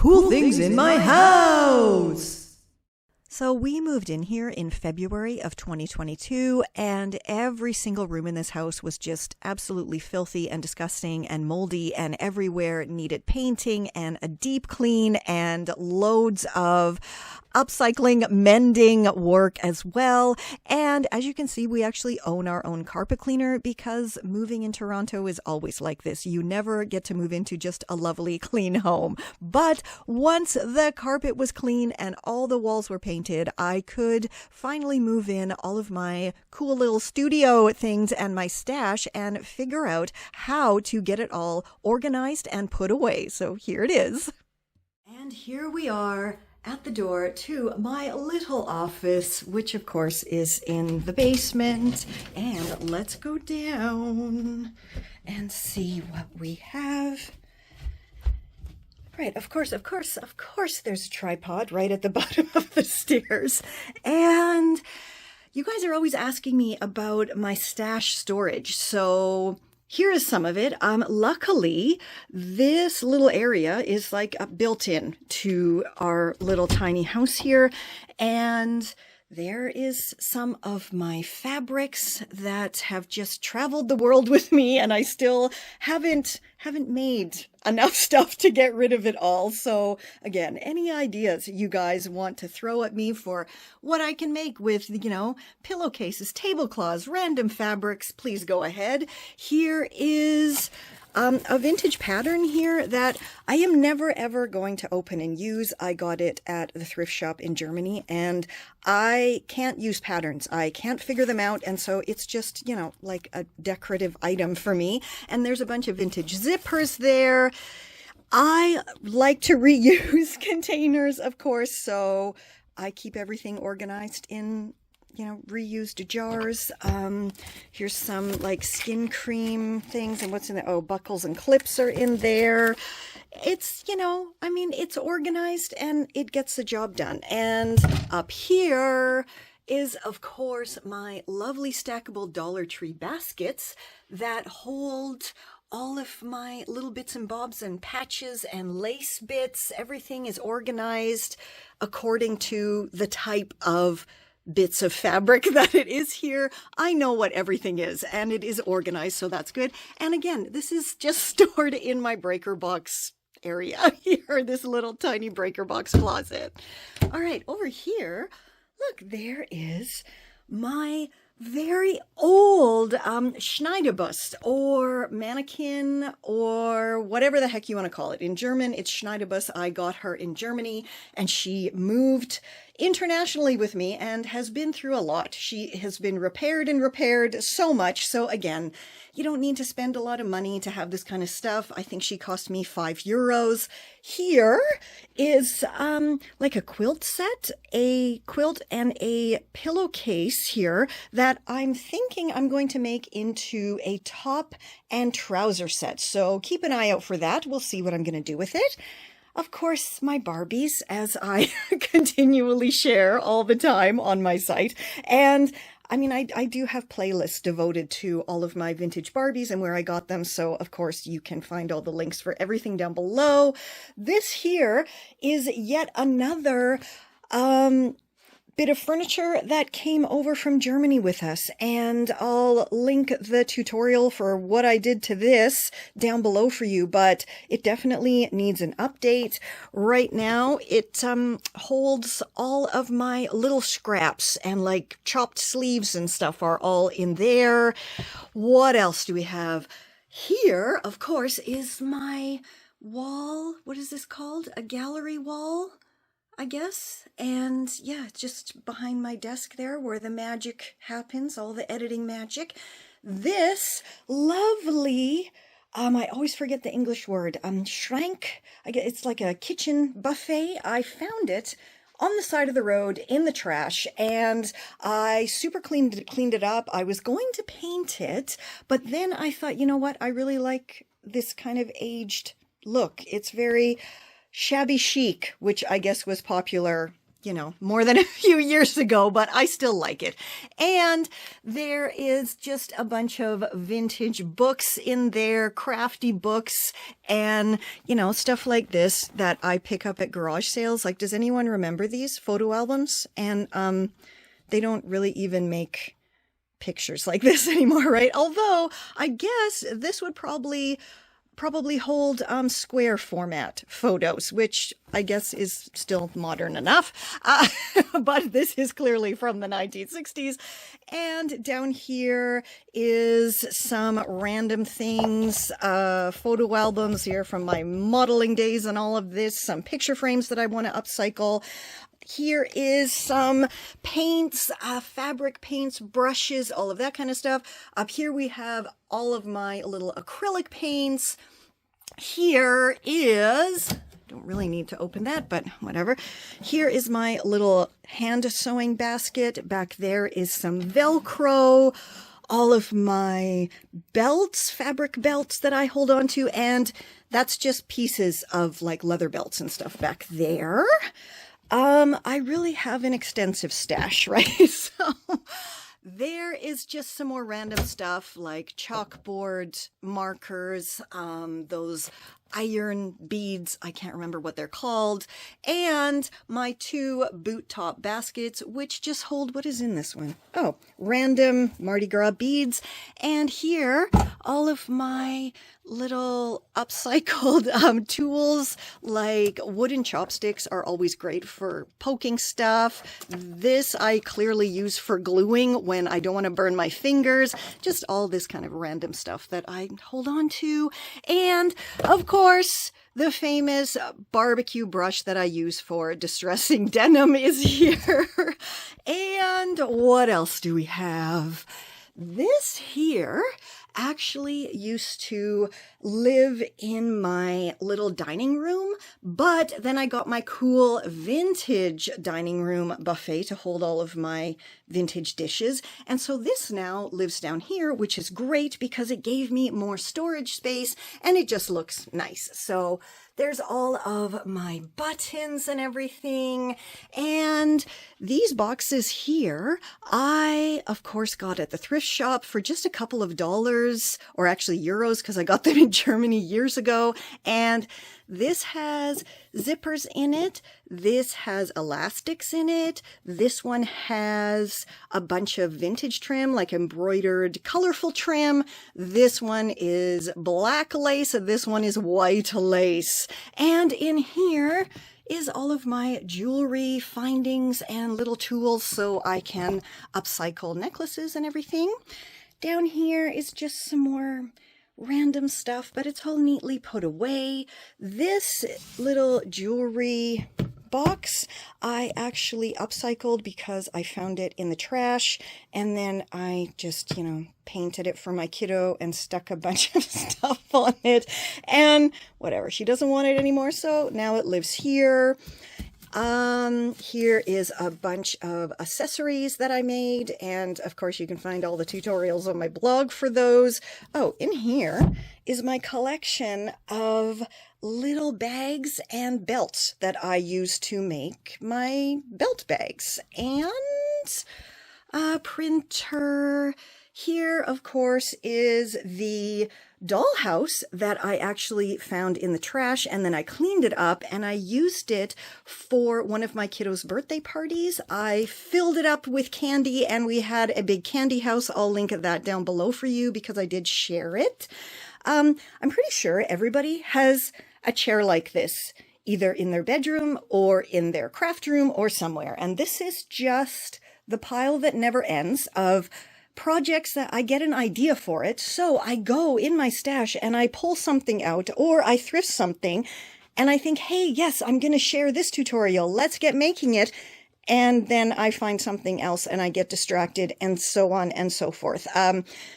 cool things in my house. So we moved in here in February of 2022, and every single room in this house was just absolutely filthy and disgusting and moldy, and everywhere needed painting and a deep clean and loads of upcycling, mending work as well. And as you can see, we actually own our own carpet cleaner because moving in Toronto is always like this. You never get to move into just a lovely, clean home. But once the carpet was clean and all the walls were painted, I could finally move in all of my cool little studio things and my stash and figure out how to get it all organized and put away. So here it is. And here we are at the door to my little office, which of course is in the basement. And let's go down and see what we have. Right, of course, there's a tripod right at the bottom of the stairs. And you guys are always asking me about my stash storage. So here is some of it. Luckily, this little area is like built in to our little tiny house here. And there is some of my fabrics that have just traveled the world with me, and I still haven't made enough stuff to get rid of it all. So again, any ideas you guys want to throw at me for what I can make with, pillowcases, tablecloths, random fabrics, please go ahead. Here is a vintage pattern here that I am never ever going to open and use. I got it at the thrift shop in Germany, and I can't use patterns. I can't figure them out, and so it's just, like a decorative item for me. And there's a bunch of vintage zippers there. I like to reuse containers, of course, so I keep everything organized in reused jars. Here's some like skin cream things, and what's in there? Oh, buckles and clips are in there. It's, it's organized and it gets the job done. And up here is, of course, my lovely stackable Dollar Tree baskets that hold all of my little bits and bobs and patches and lace bits. Everything is organized according to the type of bits of fabric that it is here. I know what everything is, and it is organized, so that's good. And again, this is just stored in my breaker box area here, this little tiny breaker box closet. All right, over here, look, there is my very old Schneiderbust or mannequin or whatever the heck you want to call it. In German, it's Schneiderbust. I got her in Germany, and she moved internationally with me and has been through a lot. She has been repaired and repaired so much. So again, you don't need to spend a lot of money to have this kind of stuff. I think she cost me €5. Here is like a quilt set, a quilt and a pillowcase here that I'm thinking I'm going to make into a top and trouser set. So keep an eye out for that. We'll see what I'm going to do with it. Of course, my Barbies, as I continually share all the time on my site. And I do have playlists devoted to all of my vintage Barbies and where I got them. So, of course, you can find all the links for everything down below. This here is yet another bit of furniture that came over from Germany with us, and I'll link the tutorial for what I did to this down below for you, but it definitely needs an update. Right now, it holds all of my little scraps, and like chopped sleeves and stuff are all in there. What else do we have? Here, of course, is my wall. What is this called? A gallery wall, I guess. And yeah, just behind my desk there where the magic happens, all the editing magic. This lovely, I always forget the English word, Schrank. I guess it's like a kitchen buffet. I found it on the side of the road in the trash, and I super cleaned it up. I was going to paint it, but then I thought, you know what? I really like this kind of aged look. It's very shabby chic, which I guess was popular, more than a few years ago, but I still like it. And there is just a bunch of vintage books in there, crafty books, and, stuff like this that I pick up at garage sales. Like, does anyone remember these photo albums? And they don't really even make pictures like this anymore, right? Although I guess this would probably hold square format photos, which I guess is still modern enough. But this is clearly from the 1960s. And down here is some random things, photo albums here from my modeling days and all of this, some picture frames that I want to upcycle. Here is some paints, fabric paints, brushes, all of that kind of stuff. Up here we have all of my little acrylic paints. Here is, don't really need to open that, but whatever. Here is my little hand sewing basket. Back there is some Velcro, all of my belts, fabric belts that I hold on to, and that's just pieces of like leather belts and stuff back there. I really have an extensive stash, right? So there is just some more random stuff like chalkboard markers, those iron beads, I can't remember what they're called, and my 2 boot top baskets, which just hold, what is in this one? Oh, random Mardi Gras beads. And here, all of my little upcycled tools, like wooden chopsticks are always great for poking stuff. This I clearly use for gluing when I don't want to burn my fingers. Just all this kind of random stuff that I hold on to. And of course, the famous barbecue brush that I use for distressing denim is here. And what else do we have? This here actually used to live in my little dining room, but then I got my cool vintage dining room buffet to hold all of my vintage dishes. And so this now lives down here, which is great because it gave me more storage space and it just looks nice. So there's all of my buttons and everything. And these boxes here, I, of course, got at the thrift shop for just a couple of dollars, or actually euros, because I got them in Germany years ago. And this has zippers in it. This has elastics in it. This one has a bunch of vintage trim, like embroidered, colorful trim. This one is black lace. This one is white lace. And in here is all of my jewelry findings and little tools so I can upcycle necklaces and everything. Down here is just some more random stuff, but it's all neatly put away. This little jewelry box I actually upcycled because I found it in the trash, and then I just, painted it for my kiddo and stuck a bunch of stuff on it, and whatever, she doesn't want it anymore, so now it lives here. Here is a bunch of accessories that I made, and of course you can find all the tutorials on my blog for those. Oh, in here is my collection of little bags and belts that I use to make my belt bags, and a printer. Here, of course, is the dollhouse that I actually found in the trash, and then I cleaned it up and I used it for one of my kiddos' birthday parties. I filled it up with candy and we had a big candy house. I'll link that down below for you because I did share it. I'm pretty sure everybody has a chair like this, either in their bedroom or in their craft room or somewhere. And this is just the pile that never ends of projects that I get an idea for it. So I go in my stash and I pull something out, or I thrift something and I think, hey, yes, I'm going to share this tutorial. Let's get making it. And then I find something else and I get distracted, and so on and so forth.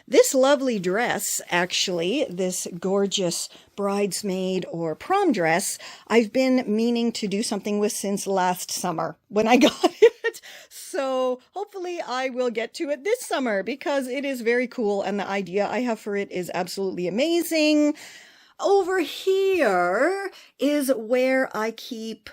This lovely dress, actually, this gorgeous bridesmaid or prom dress, I've been meaning to do something with since last summer when I got it. So hopefully I will get to it this summer because it is very cool and the idea I have for it is absolutely amazing. Over here is where I keep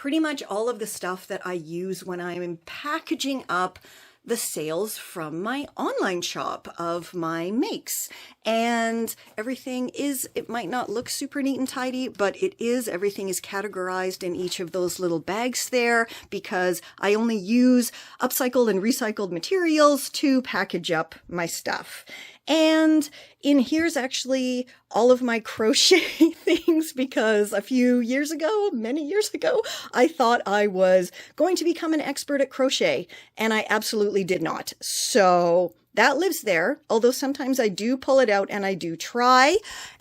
pretty much all of the stuff that I use when I'm packaging up the sales from my online shop of my makes. And everything is, it might not look super neat and tidy, but it is. Everything is categorized in each of those little bags there because I only use upcycled and recycled materials to package up my stuff. And in here's actually all of my crochet things because a few years ago, many years ago, I thought I was going to become an expert at crochet, and I absolutely did not. So that lives there, although sometimes I do pull it out and I do try.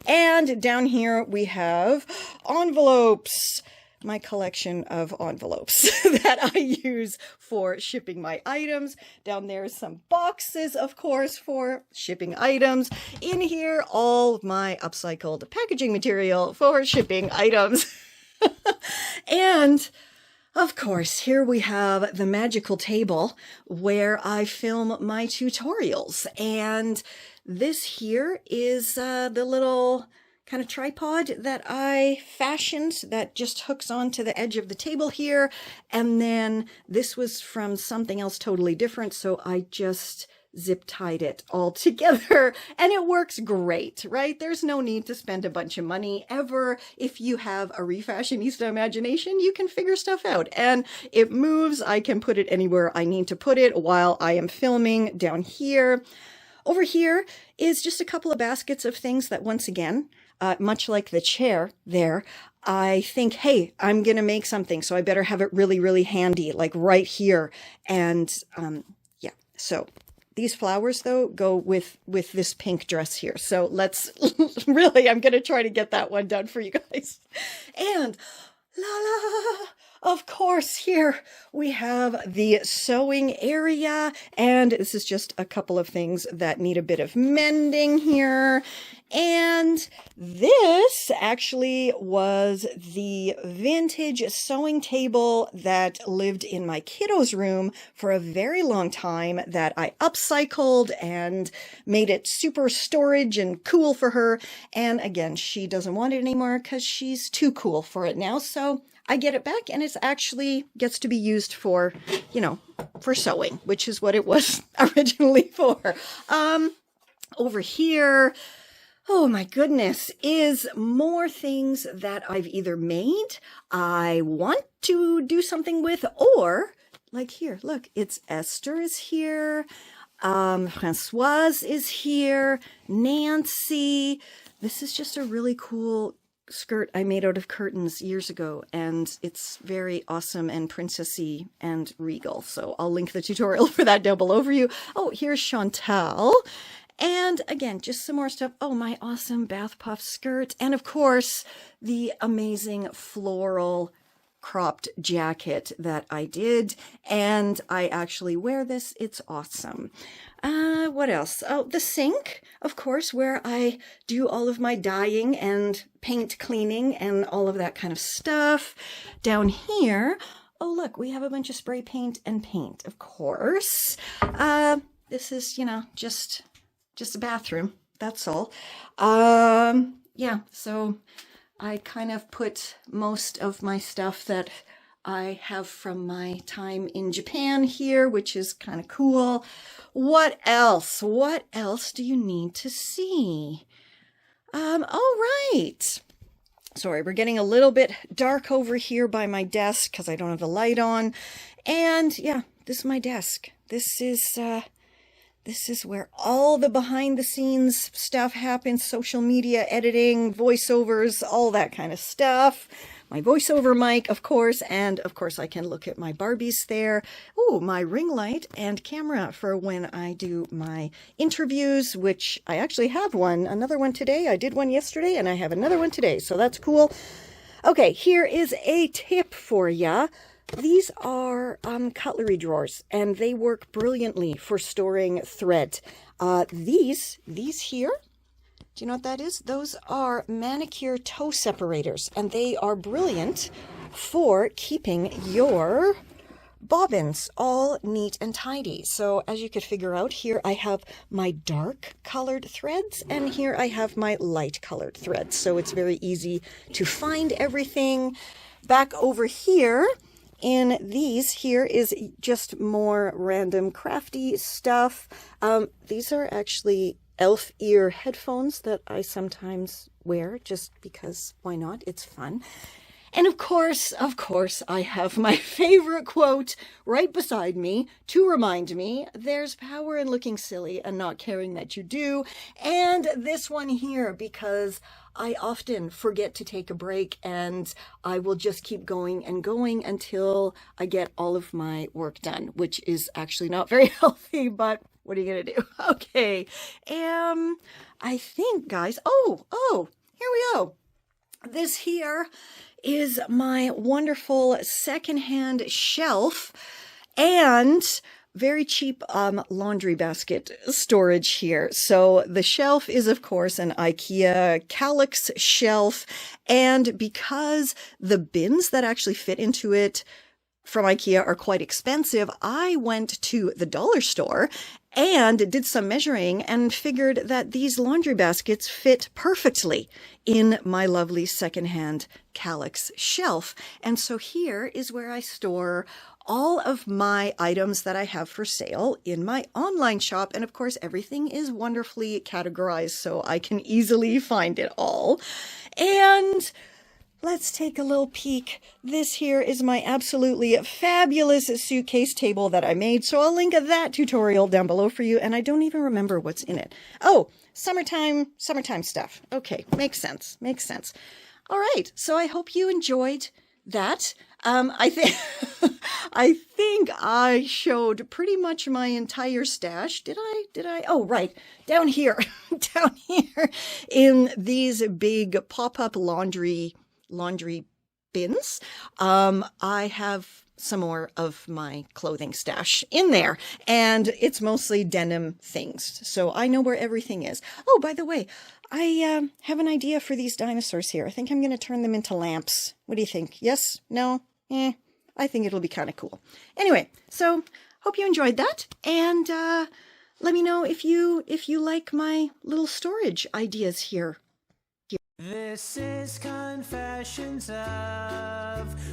And down here we have envelopes. My collection of envelopes that I use for shipping my items. Down there is some boxes, of course, for shipping items. In here, all of my upcycled packaging material for shipping items. And of course, here we have the magical table where I film my tutorials. And this here is the little kind of tripod that I fashioned that just hooks onto the edge of the table here. And then this was from something else totally different, so I just zip tied it all together and it works great, right? There's no need to spend a bunch of money ever. If you have a Refashionista imagination, you can figure stuff out and it moves. I can put it anywhere I need to put it while I am filming down here. Over here is just a couple of baskets of things that, once again, much like the chair there, I think, hey, I'm going to make something, so I better have it really, really handy, like right here. And yeah, so these flowers, though, go with this pink dress here. So let's really, I'm going to try to get that one done for you guys. And la la, of course, here we have the sewing area, and this is just a couple of things that need a bit of mending here. And this actually was the vintage sewing table that lived in my kiddo's room for a very long time that I upcycled and made it super storage and cool for her. And again, she doesn't want it anymore because she's too cool for it now. So I get it back and it's actually gets to be used for, you know, for sewing, which is what it was originally for. Over here, oh my goodness, is more things that I've either made, I want to do something with, or like here, look, it's Esther is here, Francoise is here, Nancy. This is just a really cool skirt I made out of curtains years ago, and it's very awesome and princessy and regal. So I'll link the tutorial for that down below for you. Oh, here's Chantal. And again, just some more stuff. Oh, my awesome Bathpuff skirt. And of course, the amazing floral cropped jacket that I did. And I actually wear this. It's awesome. What else? Oh, the sink, of course, where I do all of my dyeing and paint cleaning and all of that kind of stuff. Down here, oh, look, we have a bunch of spray paint and paint, of course. This is, you know, just a bathroom, that's all. Yeah, so I kind of put most of my stuff that I have from my time in Japan here, which is kind of cool. What else? What else do you need to see? All right. Sorry, we're getting a little bit dark over here by my desk because I don't have the light on. And yeah, this is my desk. This is where all the behind the scenes stuff happens, social media editing, voiceovers, all that kind of stuff. My voiceover mic, of course, and of course I can look at my Barbies there. Oh, my ring light and camera for when I do my interviews, which I actually have one, another one today. I did one yesterday and I have another one today, so that's cool. Okay, here is a tip for ya. These are cutlery drawers, and they work brilliantly for storing thread. These here, do you know what that is? Those are manicure toe separators, and they are brilliant for keeping your bobbins all neat and tidy. So as you could figure out, here I have my dark colored threads, and here I have my light colored threads. So it's very easy to find everything. back over here in these, here is just more random crafty stuff. These are actually elf ear headphones that I sometimes wear just because why not? It's fun. And of course, I have my favorite quote right beside me to remind me there's power in looking silly and not caring that you do. And this one here, because I often forget to take a break and I will just keep going and going until I get all of my work done, which is actually not very healthy, but what are you going to do? Okay. I think, guys, oh, here we go. This here is my wonderful secondhand shelf and very cheap laundry basket storage here. So the shelf is, of course, an IKEA Kallax shelf. And because the bins that actually fit into it from IKEA are quite expensive, I went to the dollar store and did some measuring and figured that these laundry baskets fit perfectly in my lovely secondhand Kallax shelf. And so here is where I store all of my items that I have for sale in my online shop. And of course, everything is wonderfully categorized so I can easily find it all. And let's take a little peek. This here is my absolutely fabulous suitcase table that I made. So I'll link that tutorial down below for you. And I don't even remember what's in it. Oh, summertime stuff. Okay, makes sense. All right, so I hope you enjoyed that. I think I showed pretty much my entire stash. Did I? Oh, right. Down here in these big pop-up laundry bins. I have some more of my clothing stash in there, and it's mostly denim things. So I know where everything is. Oh, by the way, I have an idea for these dinosaurs here. I think I'm going to turn them into lamps. What do you think? Yes? No? I think it'll be kind of cool. Anyway, so hope you enjoyed that, and let me know if you like my little storage ideas here. This is Confessions of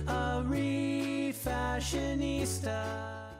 a Refashionista.